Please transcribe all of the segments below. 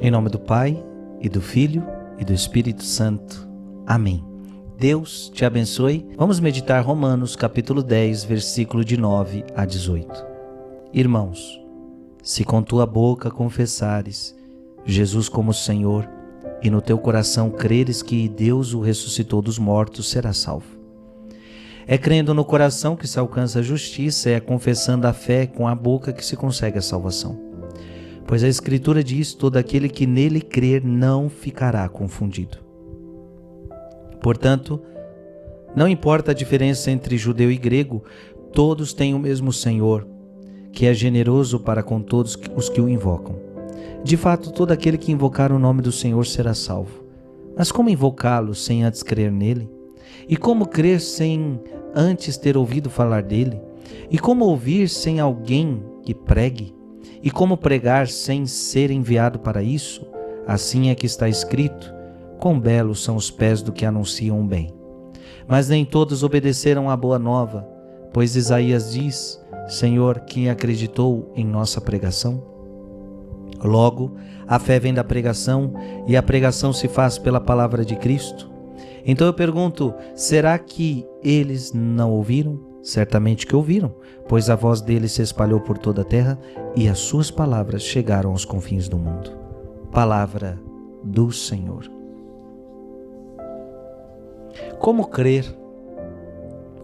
Em nome do Pai, e do Filho, e do Espírito Santo. Amém. Deus te abençoe. Vamos meditar Romanos capítulo 10, versículo de 9 a 18. Irmãos, se com tua boca confessares Jesus como Senhor, e no teu coração creres que Deus o ressuscitou dos mortos, serás salvo. É crendo no coração que se alcança a justiça, é confessando a fé com a boca que se consegue a salvação. Pois a Escritura diz: todo aquele que nele crer não ficará confundido. Portanto, não importa a diferença entre judeu e grego, todos têm o mesmo Senhor, que é generoso para com todos os que o invocam. De fato, todo aquele que invocar o nome do Senhor será salvo. Mas como invocá-lo sem antes crer nele? E como crer sem antes ter ouvido falar dele? E como ouvir sem alguém que pregue? E como pregar sem ser enviado para isso? Assim é que está escrito: quão belos são os pés do que anunciam o bem. Mas nem todos obedeceram à boa nova, pois Isaías diz: Senhor, quem acreditou em nossa pregação? Logo, a fé vem da pregação, e a pregação se faz pela palavra de Cristo. Então eu pergunto: será que eles não ouviram? Certamente que ouviram, pois a voz dele se espalhou por toda a terra e as suas palavras chegaram aos confins do mundo. Palavra do Senhor. Como crer?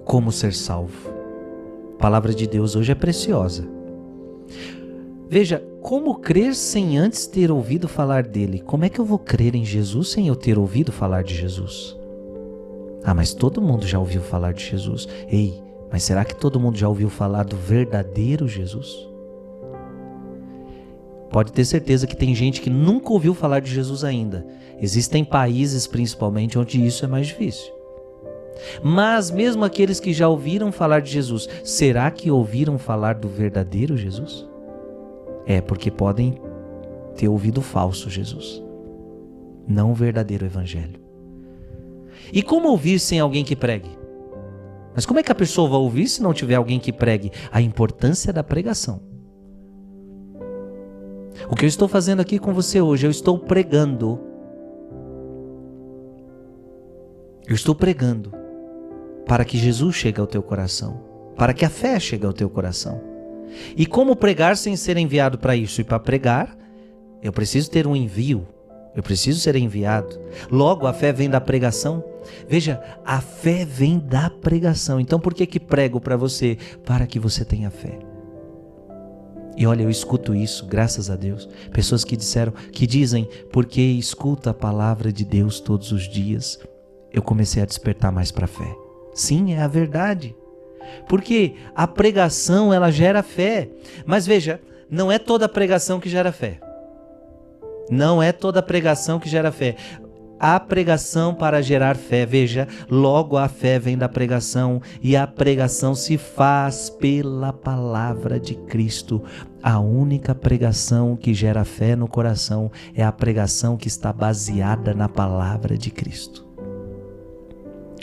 Como ser salvo? A palavra de Deus hoje é preciosa. Veja, como crer sem antes ter ouvido falar dele? Como é que eu vou crer em Jesus sem eu ter ouvido falar de Jesus? Ah, mas todo mundo já ouviu falar de Jesus. Ei, mas será que todo mundo já ouviu falar do verdadeiro Jesus? Pode ter certeza que tem gente que nunca ouviu falar de Jesus ainda. Existem países, principalmente, onde isso é mais difícil. Mas mesmo aqueles que já ouviram falar de Jesus, será que ouviram falar do verdadeiro Jesus? É, porque podem ter ouvido o falso Jesus, não o verdadeiro evangelho. E como ouvir sem alguém que pregue? Mas como é que a pessoa vai ouvir se não tiver alguém que pregue? A importância da pregação. O que eu estou fazendo aqui com você hoje, eu estou pregando. Eu estou pregando para que Jesus chegue ao teu coração, para que a fé chegue ao teu coração. E como pregar sem ser enviado para isso? E para pregar, eu preciso ter um envio. Eu preciso ser enviado. Logo, a fé vem da pregação. Veja, a fé vem da pregação. Então, por que prego para você? Para que você tenha fé. E olha, eu escuto isso, graças a Deus. Pessoas que dizem, porque escuta a palavra de Deus todos os dias, eu comecei a despertar mais para a fé. Sim, é a verdade. Porque a pregação, ela gera fé. Mas veja, não é toda pregação que gera fé. Não é toda pregação que gera fé. Há pregação para gerar fé. Veja, logo a fé vem da pregação, e a pregação se faz pela palavra de Cristo. A única pregação que gera fé no coração é a pregação que está baseada na palavra de Cristo.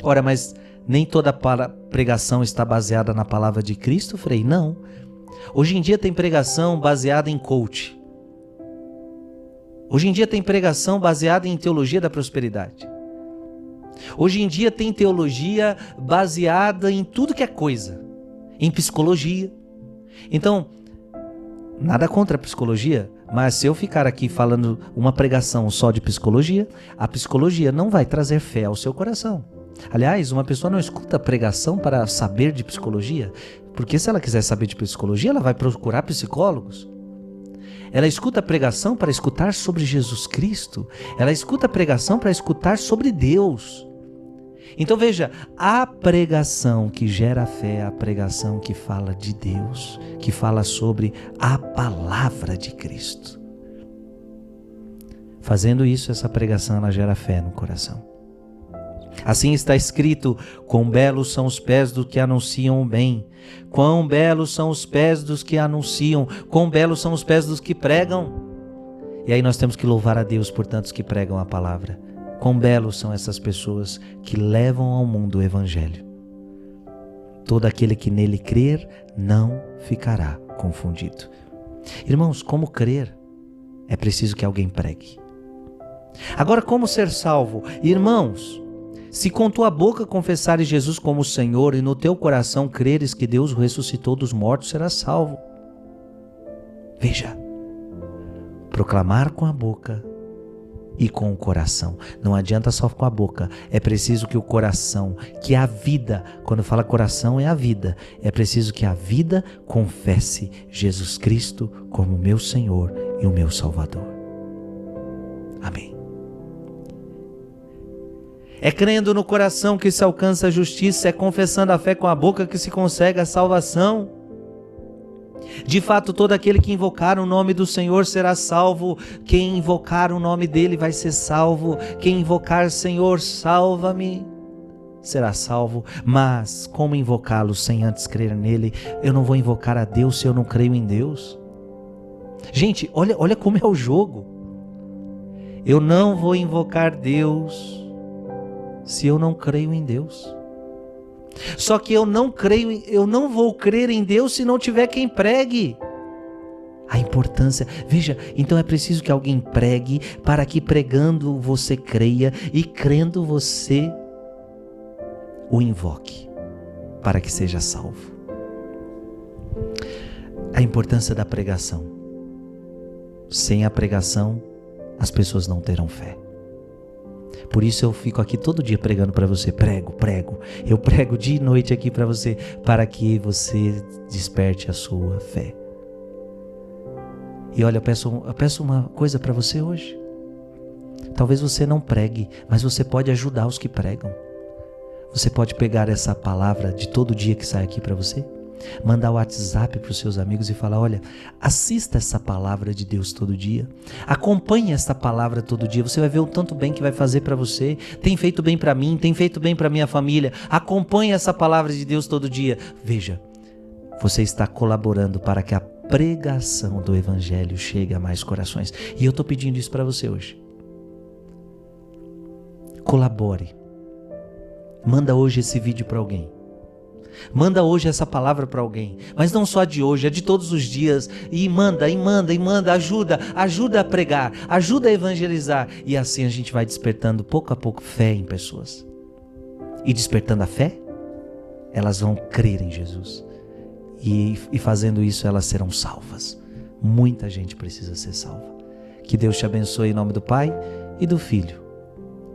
Ora, mas nem toda pregação está baseada na palavra de Cristo, Frei? Não. Hoje em dia tem pregação baseada em coach. Hoje em dia tem pregação baseada em teologia da prosperidade. Hoje em dia tem teologia baseada em tudo que é coisa. Em psicologia. Então, nada contra a psicologia, mas se eu ficar aqui falando uma pregação só de psicologia, a psicologia não vai trazer fé ao seu coração. Aliás, uma pessoa não escuta pregação para saber de psicologia, porque se ela quiser saber de psicologia, ela vai procurar psicólogos. Ela escuta a pregação para escutar sobre Jesus Cristo. Ela escuta a pregação para escutar sobre Deus. Então veja, a pregação que gera fé é a pregação que fala de Deus, que fala sobre a palavra de Cristo. Fazendo isso, essa pregação ela gera fé no coração. Assim está escrito: quão belos são os pés dos que anunciam o bem. Quão belos são os pés dos que anunciam. Quão belos são os pés dos que pregam. E aí nós temos que louvar a Deus por tantos que pregam a palavra. Quão belos são essas pessoas que levam ao mundo o evangelho. Todo aquele que nele crer não ficará confundido. Irmãos, como crer? É preciso que alguém pregue. Agora, como ser salvo? Irmãos, se com tua boca confessares Jesus como Senhor e no teu coração creres que Deus o ressuscitou dos mortos, serás salvo. Veja, proclamar com a boca e com o coração. Não adianta só com a boca, é preciso que o coração, que a vida, quando fala coração é a vida, é preciso que a vida confesse Jesus Cristo como meu Senhor e o meu Salvador. Amém. É crendo no coração que se alcança a justiça, é confessando a fé com a boca que se consegue a salvação. De fato, todo aquele que invocar o nome do Senhor será salvo. Quem invocar o nome dele vai ser salvo. Quem invocar Senhor, salva-me, será salvo. Mas como invocá-lo sem antes crer nele? Eu não vou invocar a Deus se eu não creio em Deus. Gente, olha como é o jogo. Eu não vou invocar Deus se eu não creio em Deus. Só que eu não vou crer em Deus se não tiver quem pregue. A importância, veja, então é preciso que alguém pregue, para que pregando você creia e crendo você o invoque, para que seja salvo. A importância da pregação. Sem a pregação, as pessoas não terão fé. Por isso eu fico aqui todo dia pregando para você, prego. Eu prego dia e noite aqui para você, para que você desperte a sua fé. E olha, eu peço uma coisa para você hoje. Talvez você não pregue, mas você pode ajudar os que pregam. Você pode pegar essa palavra de todo dia que sai aqui para você, mandar o WhatsApp para os seus amigos e falar, olha, assista essa palavra de Deus todo dia, acompanhe essa palavra todo dia, você vai ver o tanto bem que vai fazer para você. Tem feito bem para mim, tem feito bem para minha família. Acompanhe essa palavra de Deus todo dia. Veja, você está colaborando para que a pregação do Evangelho chegue a mais corações. E eu estou pedindo isso para você hoje. Colabore. Manda hoje esse vídeo para alguém. Manda hoje essa palavra para alguém, mas não só de hoje, é de todos os dias. E manda, ajuda a pregar, ajuda a evangelizar. E assim a gente vai despertando pouco a pouco fé em pessoas. E despertando a fé, elas vão crer em Jesus. E fazendo isso, elas serão salvas. Muita gente precisa ser salva. Que Deus te abençoe em nome do Pai, e do Filho,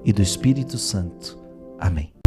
e do Espírito Santo. Amém.